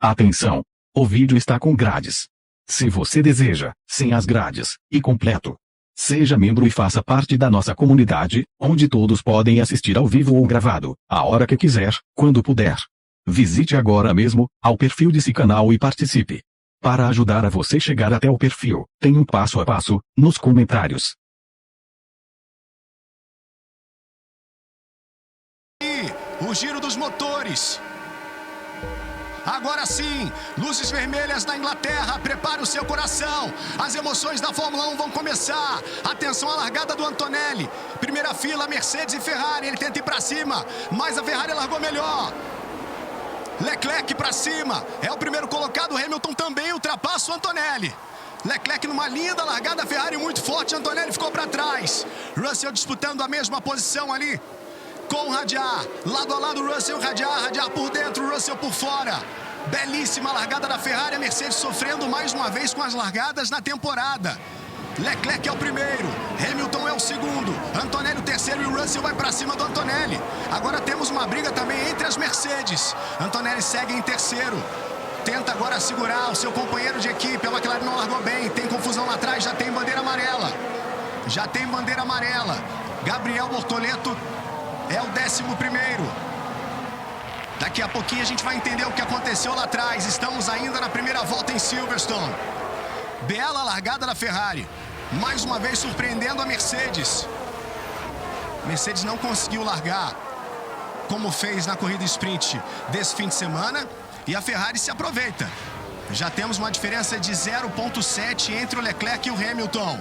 Atenção! O vídeo está com grades. Se você deseja, sem as grades, e completo, seja membro e faça parte da nossa comunidade, onde todos podem assistir ao vivo ou gravado, a hora que quiser, quando puder. Visite agora mesmo ao perfil desse canal e participe. Para ajudar a você chegar até o perfil, tem um passo a passo nos comentários. E o giro dos motores. Agora sim, luzes vermelhas na Inglaterra, prepare o seu coração. As emoções da Fórmula 1 vão começar. Atenção à largada do Antonelli. Primeira fila, Mercedes e Ferrari, ele tenta ir para cima, mas a Ferrari largou melhor. Leclerc para cima, é o primeiro colocado, Hamilton também ultrapassa o Antonelli. Leclerc numa linda largada, Ferrari muito forte, Antonelli ficou para trás. Russell disputando a mesma posição ali com o Hadjar, lado a lado Russell e Hadjar, Hadjar por dentro, Russell por fora. Belíssima largada da Ferrari, a Mercedes sofrendo mais uma vez com as largadas na temporada. Leclerc é o primeiro, Hamilton é o segundo, Antonelli o terceiro e o Russell vai para cima do Antonelli. Agora temos uma briga também entre as Mercedes. Antonelli segue em terceiro, tenta agora segurar o seu companheiro de equipe, a McLaren não largou bem, tem confusão lá atrás, já tem bandeira amarela. Já tem bandeira amarela, Gabriel Bortoleto é o 11º. Daqui a pouquinho a gente vai entender o que aconteceu lá atrás. Estamos ainda na primeira volta em Silverstone. Bela largada da Ferrari. Mais uma vez surpreendendo a Mercedes. Mercedes não conseguiu largar como fez na corrida sprint desse fim de semana. E a Ferrari se aproveita. Já temos uma diferença de 0,7 entre o Leclerc e o Hamilton.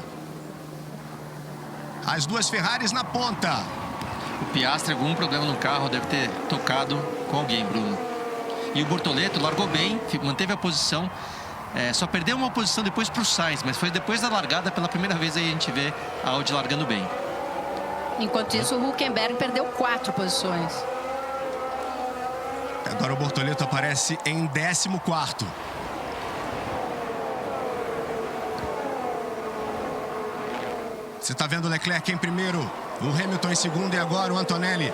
As duas Ferraris na ponta. O Piastri, algum problema no carro, deve ter tocado com alguém, Bruno. E o Bortoleto largou bem, manteve a posição. Só perdeu uma posição depois para o Sainz, mas foi depois da largada, pela primeira vez aí a gente vê a Audi largando bem. Enquanto isso, o Hülkenberg perdeu 4 posições. Agora o Bortoleto aparece em 14º. Você está vendo o Leclerc em primeiro, o Hamilton em segundo e agora o Antonelli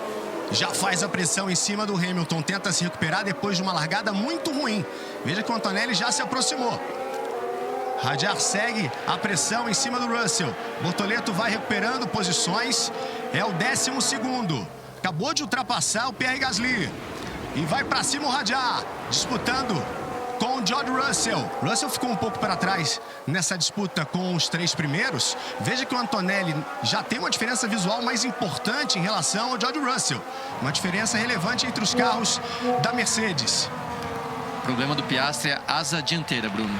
já faz a pressão em cima do Hamilton. Tenta se recuperar depois de uma largada muito ruim. Veja que o Antonelli já se aproximou. Hadjar segue a pressão em cima do Russell. Bortoleto vai recuperando posições. É o 12º. Acabou de ultrapassar o Pierre Gasly. E vai para cima o Hadjar, disputando com o George Russell. Russell ficou um pouco para trás nessa disputa com os 3 primeiros. Veja que o Antonelli já tem uma diferença visual mais importante em relação ao George Russell. Uma diferença relevante entre os carros da Mercedes. O problema do Piastri é a asa dianteira, Bruno.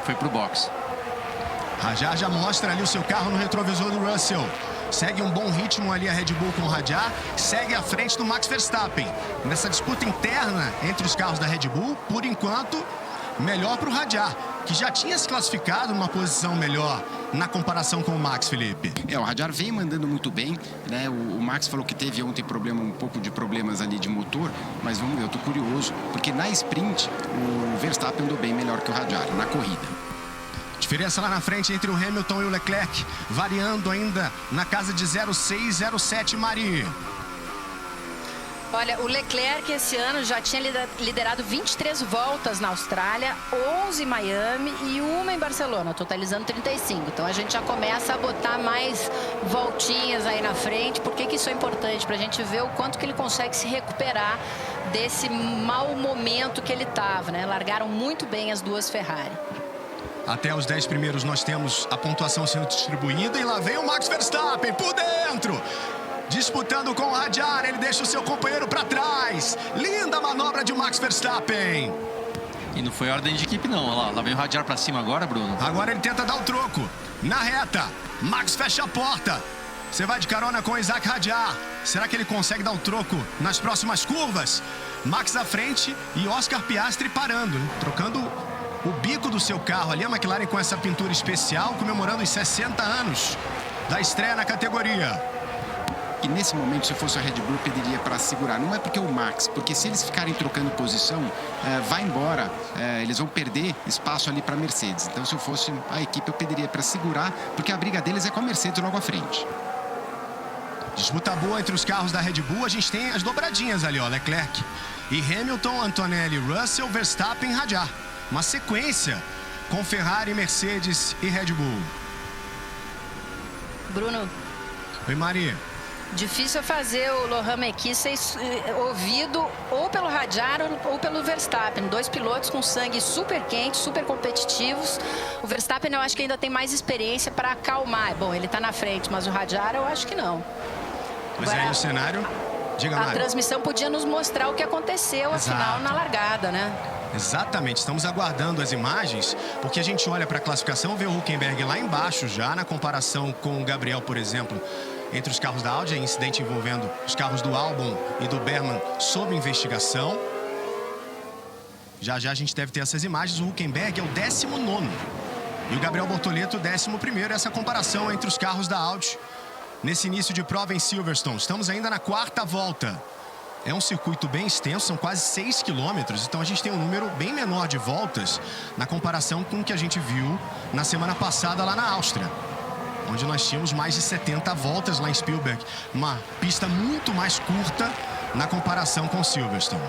Foi pro box. Hadjar já mostra ali o seu carro no retrovisor do Russell. Segue um bom ritmo ali a Red Bull com o Hadjar. Segue à frente do Max Verstappen. Nessa disputa interna entre os carros da Red Bull, por enquanto, melhor para o Hadjar, que já tinha se classificado numa posição melhor na comparação com o Max, Felipe. O Hadjar vem mandando muito bem, né? O Max falou que teve ontem um pouco de problemas ali de motor, mas vamos ver, eu tô curioso, porque na sprint o Verstappen andou bem melhor que o Hadjar na corrida. Diferença lá na frente entre o Hamilton e o Leclerc, variando ainda na casa de 0,6, 0,7, Mari. Olha, o Leclerc esse ano já tinha liderado 23 voltas na Austrália, 11 em Miami e 1 em Barcelona, totalizando 35. Então a gente já começa a botar mais voltinhas aí na frente. Por que isso é importante? Para a gente ver o quanto que ele consegue se recuperar desse mau momento que ele estava, né? Largaram muito bem as duas Ferrari. Até os 10 primeiros nós temos a pontuação sendo distribuída e lá vem o Max Verstappen por dentro. Disputando com o Hadjar, ele deixa o seu companheiro para trás. Linda manobra de Max Verstappen. E não foi ordem de equipe não, olha lá vem o Hadjar para cima agora, Bruno. Agora ele tenta dar o troco. Na reta, Max fecha a porta. Você vai de carona com o Isaac Hadjar. Será que ele consegue dar o troco nas próximas curvas? Max à frente e Oscar Piastri parando, hein? Trocando o bico do seu carro ali, a McLaren com essa pintura especial, comemorando os 60 anos da estreia na categoria. E nesse momento, se eu fosse a Red Bull, eu pediria para segurar. Não é porque o Max, porque se eles ficarem trocando posição, vai embora, eles vão perder espaço ali para a Mercedes. Então, se eu fosse a equipe, eu pediria para segurar, porque a briga deles é com a Mercedes logo à frente. Disputa boa entre os carros da Red Bull. A gente tem as dobradinhas ali, ó. Leclerc e Hamilton, Antonelli, Russell, Verstappen e Hadjar. Uma sequência com Ferrari, Mercedes e Red Bull. Bruno. Oi, Mari. Difícil é fazer o Lohan Mekies ser ouvido ou pelo Hadjar ou pelo Verstappen. Dois pilotos com sangue super quente, super competitivos. O Verstappen eu acho que ainda tem mais experiência para acalmar. Bom, ele está na frente, mas o Hadjar eu acho que não. Mas aí o cenário... Diga, Mari. A transmissão podia nos mostrar o que aconteceu, afinal, na largada, né? Exatamente, estamos aguardando as imagens, porque a gente olha para a classificação, vê o Hülkenberg lá embaixo já, na comparação com o Gabriel, por exemplo, entre os carros da Audi, incidente envolvendo os carros do Albon e do Berman sob investigação. Já já a gente deve ter essas imagens. O Hülkenberg é o 19º e o Gabriel Bortoleto o 11º. Essa comparação entre os carros da Audi nesse início de prova em Silverstone. Estamos ainda na 4ª volta. É um circuito bem extenso, são quase 6 quilômetros, então a gente tem um número bem menor de voltas na comparação com o que a gente viu na semana passada lá na Áustria, onde nós tínhamos mais de 70 voltas lá em Spielberg. Uma pista muito mais curta na comparação com Silverstone.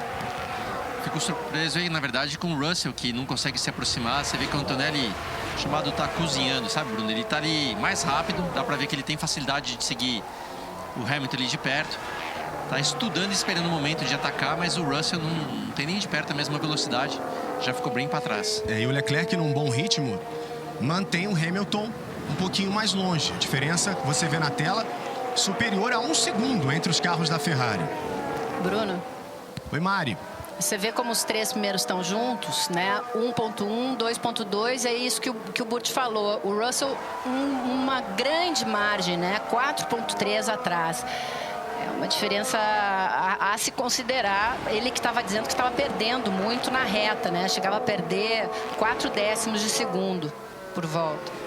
Fico surpreso aí, na verdade, com o Russell, que não consegue se aproximar. Você vê que o Antonelli, chamado, tá cozinhando, sabe, Bruno? Ele tá ali mais rápido, dá pra ver que ele tem facilidade de seguir o Hamilton ali de perto. Tá estudando e esperando o momento de atacar, mas o Russell não tem nem de perto a mesma velocidade. Já ficou bem para trás. E o Leclerc, num bom ritmo, mantém o Hamilton um pouquinho mais longe. A diferença que você vê na tela, superior a 1 segundo entre os carros da Ferrari. Bruno. Oi, Mari. Você vê como os 3 primeiros estão juntos, né? 1.1, 2.2, é isso que o Burt falou. O Russell, uma grande margem, né? 4.3 atrás. É uma diferença a se considerar. Ele que estava dizendo que estava perdendo muito na reta, né? Chegava a perder 4 décimos de segundo por volta.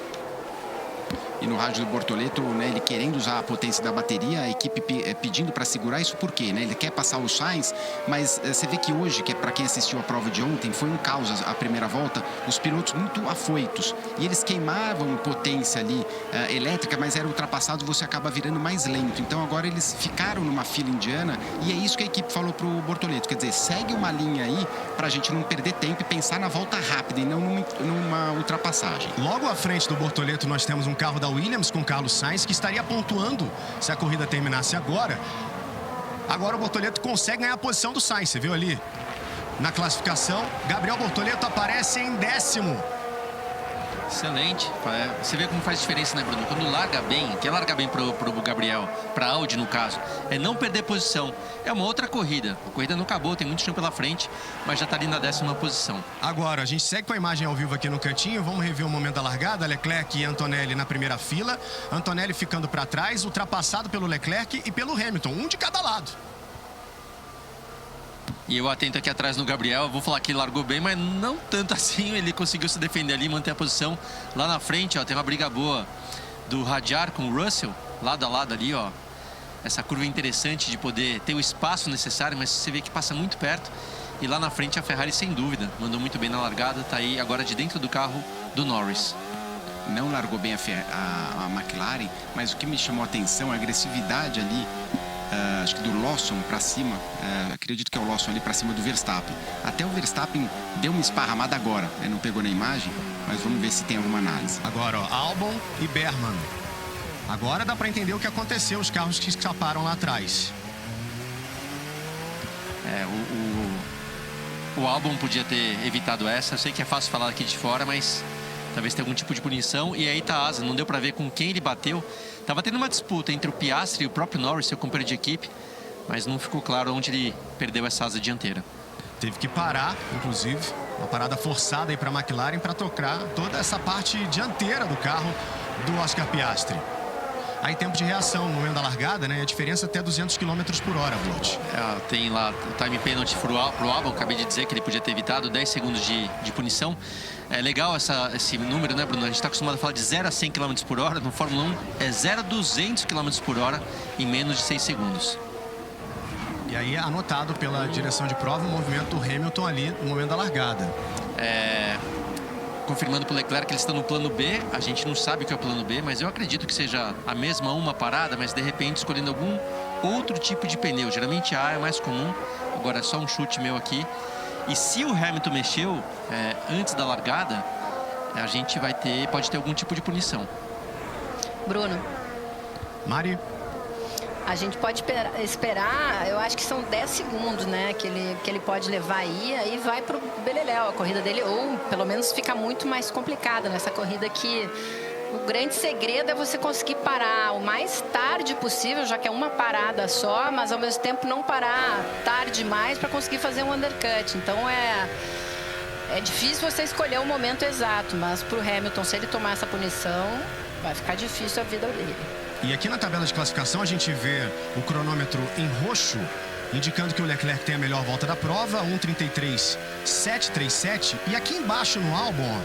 E no rádio do Bortoleto, né, ele querendo usar a potência da bateria, a equipe pedindo para segurar isso, por quê? Né? Ele quer passar o Sainz, mas você vê que hoje, que é para quem assistiu a prova de ontem, foi um caos a primeira volta, os pilotos muito afoitos. E eles queimavam potência ali elétrica, mas era ultrapassado, você acaba virando mais lento. Então agora eles ficaram numa fila indiana e é isso que a equipe falou para o Bortoleto. Quer dizer, segue uma linha aí para a gente não perder tempo e pensar na volta rápida e não numa ultrapassagem. Logo à frente do Bortoleto nós temos um carro da Williams com Carlos Sainz, que estaria pontuando se a corrida terminasse agora. Agora o Bortoleto consegue ganhar a posição do Sainz. Você viu ali na classificação, Gabriel Bortoleto aparece em 10º. Excelente. Você vê como faz diferença, né, Bruno? Quando larga bem, que é largar bem pro Gabriel, pra Audi no caso, é não perder posição. É uma outra corrida. A corrida não acabou, tem muito chão pela frente, mas já tá ali na 10ª posição. Agora, a gente segue com a imagem ao vivo aqui no cantinho. Vamos rever o momento da largada. Leclerc e Antonelli na primeira fila. Antonelli ficando para trás, ultrapassado pelo Leclerc e pelo Hamilton. Um de cada lado. E eu atento aqui atrás no Gabriel, eu vou falar que ele largou bem, mas não tanto assim. Ele conseguiu se defender ali, manter a posição. Lá na frente, ó, tem uma briga boa do Hadjar com o Russell, lado a lado ali, ó. Essa curva interessante de poder ter o espaço necessário, mas você vê que passa muito perto. E lá na frente a Ferrari, sem dúvida, mandou muito bem na largada, tá aí agora de dentro do carro do Norris. Não largou bem a McLaren, mas o que me chamou a atenção é a agressividade ali. Acho que do Lawson para cima, acredito que é o Lawson ali para cima do Verstappen. Até o Verstappen deu uma esparramada agora, não pegou na imagem, mas vamos ver se tem alguma análise. Agora, ó, Albon e Berman. Agora dá para entender o que aconteceu, os carros que escaparam lá atrás. O Albon podia ter evitado essa. Eu sei que é fácil falar aqui de fora, mas talvez tenha algum tipo de punição. E aí tá a asa, não deu para ver com quem ele bateu. Tava tendo uma disputa entre o Piastri e o próprio Norris, seu companheiro de equipe, mas não ficou claro onde ele perdeu essa asa dianteira. Teve que parar, inclusive, uma parada forçada aí para a McLaren para trocar toda essa parte dianteira do carro do Oscar Piastri. Aí tempo de reação no momento da largada, né? A diferença até 200 km por hora, Blut. Tem lá o time penalty pro Albon, acabei de dizer que ele podia ter evitado 10 segundos de punição. É legal esse número, né, Bruno? A gente está acostumado a falar de 0 a 100 km por hora. No Fórmula 1 é 0 a 200 km por hora em menos de 6 segundos. E aí anotado pela direção de prova o movimento do Hamilton ali no momento da largada. confirmando para o Leclerc que eles estão no plano B. A gente não sabe o que é o plano B, mas eu acredito que seja a mesma uma parada, mas de repente escolhendo algum outro tipo de pneu. Geralmente A é mais comum, agora é só um chute meu aqui. E se o Hamilton mexeu antes da largada, a gente pode ter algum tipo de punição. Bruno. Mari. A gente pode esperar, eu acho que são 10 segundos, né, que ele pode levar aí vai pro beleléu a corrida dele, ou pelo menos fica muito mais complicada nessa corrida que o grande segredo é você conseguir parar o mais tarde possível, já que é uma parada só, mas ao mesmo tempo não parar tarde demais para conseguir fazer um undercut. Então é difícil você escolher o momento exato, mas pro Hamilton, se ele tomar essa punição, vai ficar difícil a vida dele. E aqui na tabela de classificação a gente vê o cronômetro em roxo, indicando que o Leclerc tem a melhor volta da prova, 1:33.737. E aqui embaixo no Albon,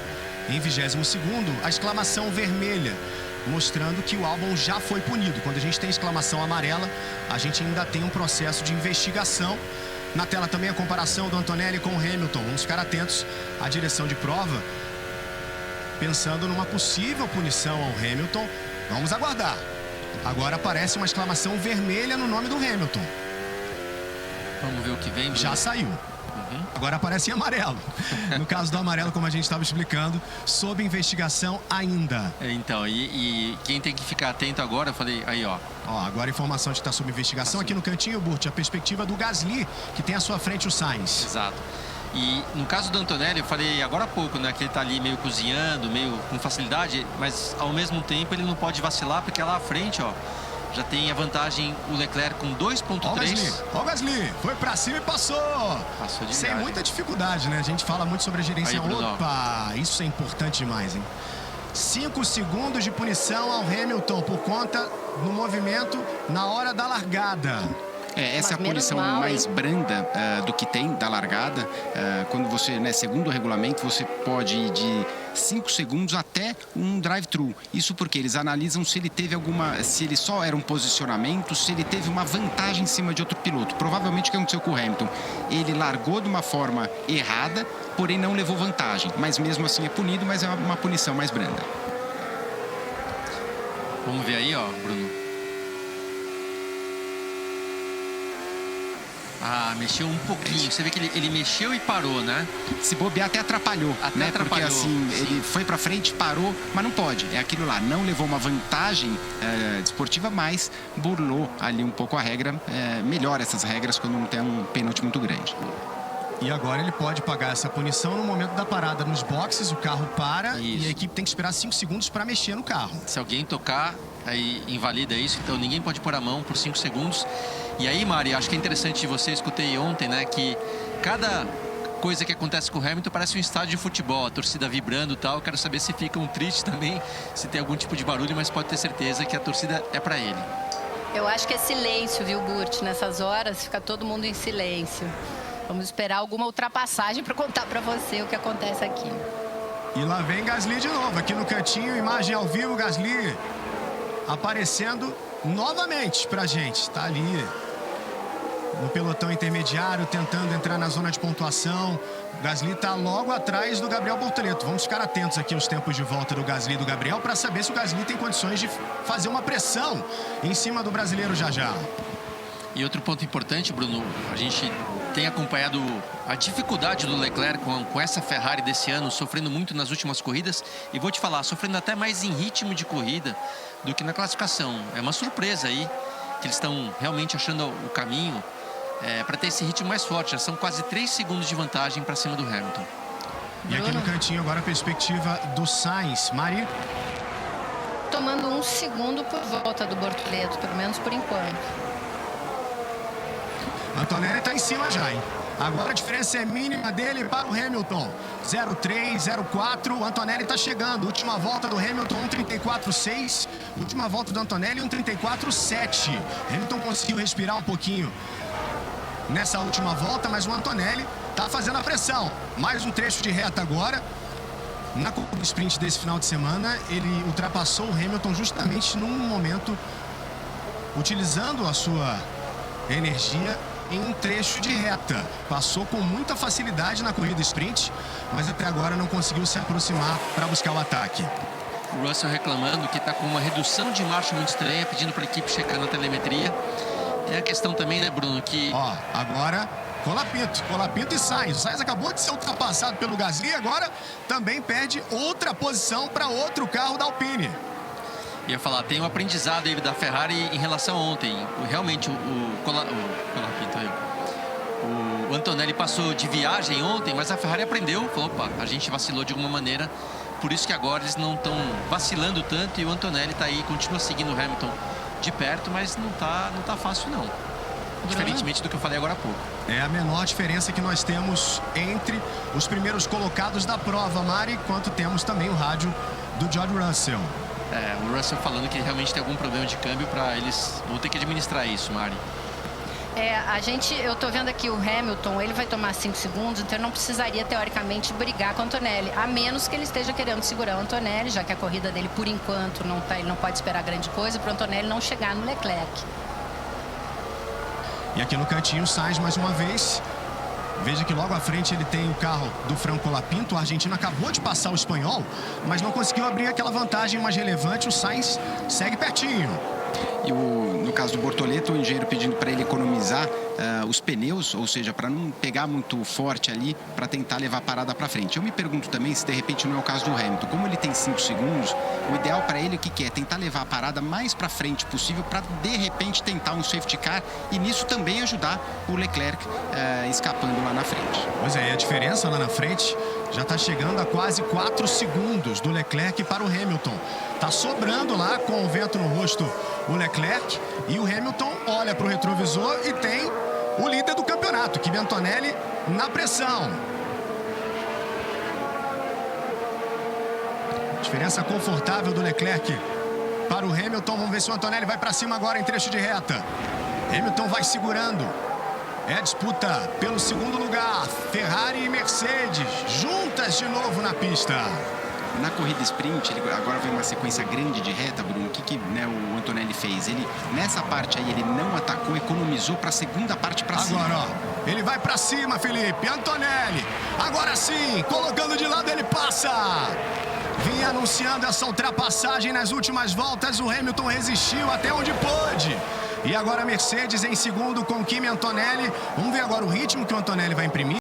em 22º, a exclamação vermelha, mostrando que o Albon já foi punido. Quando a gente tem exclamação amarela, a gente ainda tem um processo de investigação. Na tela também a comparação do Antonelli com o Hamilton. Vamos ficar atentos à direção de prova, pensando numa possível punição ao Hamilton. Vamos aguardar. Agora aparece uma exclamação vermelha no nome do Hamilton. Vamos ver o que vem, Bruno. Já saiu. Agora aparece em amarelo. No caso do amarelo, como a gente estava explicando, sob investigação ainda. Então, e quem tem que ficar atento agora, eu falei, aí ó. Agora a informação de que está sob investigação. Aqui no cantinho, Burt, a perspectiva do Gasly, que tem à sua frente o Sainz. Exato. E no caso do Antonelli, eu falei agora há pouco, né, que ele tá ali meio cozinhando, meio com facilidade, mas ao mesmo tempo ele não pode vacilar, porque lá à frente, ó, já tem a vantagem o Leclerc com 2.3. Ó o Gasly, foi pra cima e passou. Passou de sem viagem. Muita dificuldade, né? A gente fala muito sobre a gerência. Aí, Opa, isso é importante demais, hein? 5 segundos de punição ao Hamilton por conta do movimento na hora da largada. Essa é a Mas punição menos mal, mais hein? branda do que tem da largada. Quando você, né, segundo o regulamento, você pode ir de 5 segundos até um drive-thru. Isso porque eles analisam se ele teve se ele só era um posicionamento, se ele teve uma vantagem em cima de outro piloto. Provavelmente o que aconteceu com o Hamilton? Ele largou de uma forma errada, porém não levou vantagem. Mas mesmo assim é punido, mas é uma punição mais branda. Vamos ver aí, ó, Bruno. Mexeu um pouquinho. Você vê que ele mexeu e parou, né? Se bobear, até atrapalhou, né? Atrapalhou, porque assim, sim. ele foi pra frente, parou, mas não pode. É aquilo lá, não levou uma vantagem desportiva, mas burlou ali um pouco a regra. Melhora essas regras quando não tem um pênalti muito grande. E agora ele pode pagar essa punição no momento da parada nos boxes, o carro para. Isso. E a equipe tem que esperar 5 segundos para mexer no carro. Se alguém tocar, aí invalida isso, então ninguém pode pôr a mão por 5 segundos. E aí, Mari, acho que é interessante de você, escutei ontem, né, que cada coisa que acontece com o Hamilton parece um estádio de futebol, a torcida vibrando e tal. Eu quero saber se ficam tristes também, se tem algum tipo de barulho, mas pode ter certeza que a torcida é para ele. Eu acho que é silêncio, viu, Burt? Nessas horas fica todo mundo em silêncio. Vamos esperar alguma ultrapassagem para contar para você o que acontece aqui. E lá vem Gasly de novo, aqui no cantinho, imagem ao vivo, Gasly aparecendo novamente pra gente. Tá ali no pelotão intermediário, tentando entrar na zona de pontuação. O Gasly tá logo atrás do Gabriel Bortoleto. Vamos ficar atentos aqui aos tempos de volta do Gasly e do Gabriel para saber se o Gasly tem condições de fazer uma pressão em cima do brasileiro já. E outro ponto importante, Bruno, a gente tem acompanhado a dificuldade do Leclerc com essa Ferrari desse ano, sofrendo muito nas últimas corridas. E vou te falar, sofrendo até mais em ritmo de corrida do que na classificação. É uma surpresa aí que eles estão realmente achando o caminho para ter esse ritmo mais forte. Já são quase 3 segundos de vantagem para cima do Hamilton. E aqui no cantinho agora a perspectiva do Sainz. Mari? Tomando 1 segundo por volta do Bortoleto, pelo menos por enquanto. Antonelli está em cima já, hein? Agora a diferença é mínima dele para o Hamilton. 0,3, 0,4. O Antonelli está chegando. Última volta do Hamilton, 1,34,6. Última volta do Antonelli, 1,34,7. Hamilton conseguiu respirar um pouquinho nessa última volta, mas o Antonelli está fazendo a pressão. Mais um trecho de reta agora. Na corrida do sprint desse final de semana, ele ultrapassou o Hamilton justamente num momento utilizando a sua energia em um trecho de reta. Passou com muita facilidade na corrida sprint, mas até agora não conseguiu se aproximar para buscar o ataque. O Russell reclamando que está com uma redução de marcha muito estranha, pedindo para a equipe checar na telemetria. É a questão também, né, Bruno, que... Ó, agora Colapinto e Sainz. O Sainz acabou de ser ultrapassado pelo Gasly, agora também perde outra posição para outro carro da Alpine. Ia falar, tem um aprendizado aí da Ferrari em relação a ontem. Realmente, o Antonelli passou de viagem ontem, mas a Ferrari aprendeu. Falou, opa, a gente vacilou de alguma maneira. Por isso que agora eles não estão vacilando tanto e o Antonelli está aí, continua seguindo o Hamilton de perto, mas não tá fácil não. Diferentemente do que eu falei agora há pouco. É a menor diferença que nós temos entre os primeiros colocados da prova, Mari, quanto temos também o rádio do George Russell. O Russell falando que realmente tem algum problema de câmbio, para eles vão ter que administrar isso, Mari. Eu tô vendo aqui o Hamilton, ele vai tomar 5 segundos, então ele não precisaria, teoricamente, brigar com o Antonelli, a menos que ele esteja querendo segurar o Antonelli, já que a corrida dele, por enquanto, ele não pode esperar grande coisa, para o Antonelli não chegar no Leclerc. E aqui no cantinho, o Sainz mais uma vez. Veja que logo à frente ele tem o carro do Franco Colapinto. O argentino acabou de passar o espanhol, mas não conseguiu abrir aquela vantagem mais relevante. O Sainz segue pertinho. E no caso do Bortoleto, o engenheiro pedindo para ele economizar os pneus, ou seja, para não pegar muito forte ali, para tentar levar a parada para frente. Eu me pergunto também se de repente não é o caso do Hamilton. Como ele tem 5 segundos, o ideal para ele o que é? Tentar levar a parada mais para frente possível para de repente tentar um safety car e nisso também ajudar o Leclerc escapando lá na frente. Pois é, a diferença lá na frente já está chegando a quase 4 segundos do Leclerc para o Hamilton. Está sobrando lá com o vento no rosto o Leclerc e o Hamilton olha para o retrovisor e tem o líder do campeonato, Kimi Antonelli, na pressão. Diferença confortável do Leclerc para o Hamilton. Vamos ver se o Antonelli vai para cima agora em trecho de reta. Hamilton vai segurando. É a disputa pelo segundo lugar. Ferrari e Mercedes juntas de novo na pista. Na corrida sprint, agora vem uma sequência grande de reta, Bruno. O que o Antonelli fez? Ele, nessa parte aí, ele não atacou, economizou para a segunda parte para cima. Agora, ó, ele vai para cima, Felipe. Antonelli, agora sim, colocando de lado, ele passa. Vinha anunciando essa ultrapassagem nas últimas voltas. O Hamilton resistiu até onde pôde. E agora a Mercedes em segundo com Kimi Antonelli. Vamos ver agora o ritmo que o Antonelli vai imprimir.